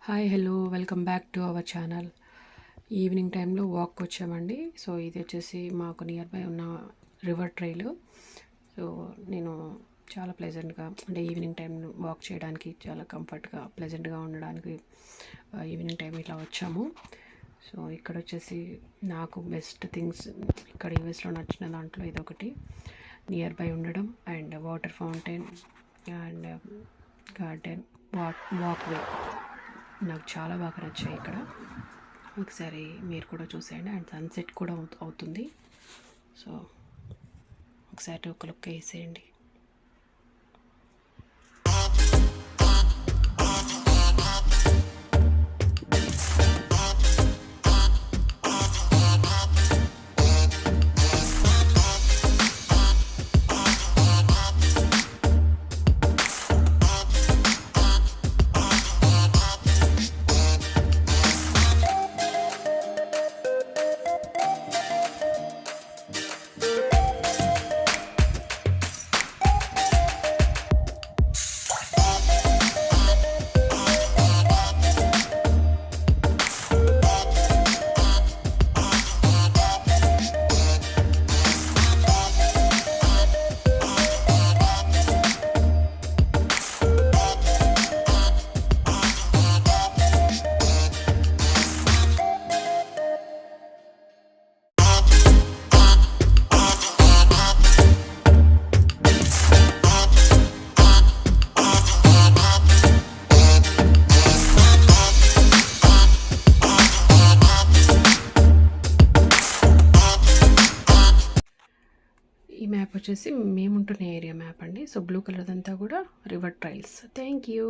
Hi hello welcome back to our channel. Evening టైంలో walk వచ్చామండి. So ఇది వచ్చేసి మాకు నియర్ బై ఉన్న రివర్ ట్రైల్. సో నేను చాలా ప్లెజెంట్గా అంటే ఈవినింగ్ టైం వాక్ చేయడానికి చాలా కంఫర్ట్గా ప్లెజెంట్గా ఉండడానికి ఈవినింగ్ టైం ఇట్లా వచ్చాము. సో ఇక్కడ వచ్చేసి నాకు బెస్ట్ థింగ్స్ ఇక్కడ యూఎస్లో నచ్చిన దాంట్లో ఇదొకటి, నియర్ బై ఉండడం and water fountain and garden walkway నాకు చాలా బాగా నచ్చాయి ఇక్కడ. ఒకసారి మీరు కూడా చూసేయండి. అండ్ సన్సెట్ కూడా అవుతుంది. సో ఒకసారి ఒక లుక్ వేసేయండి. ఈ మ్యాప్ వచ్చేసి మేముంటున్న ఏరియా మ్యాప్ అండి. సో బ్లూ కలర్ అంతా కూడా రివర్ ట్రైల్స్. Thank you.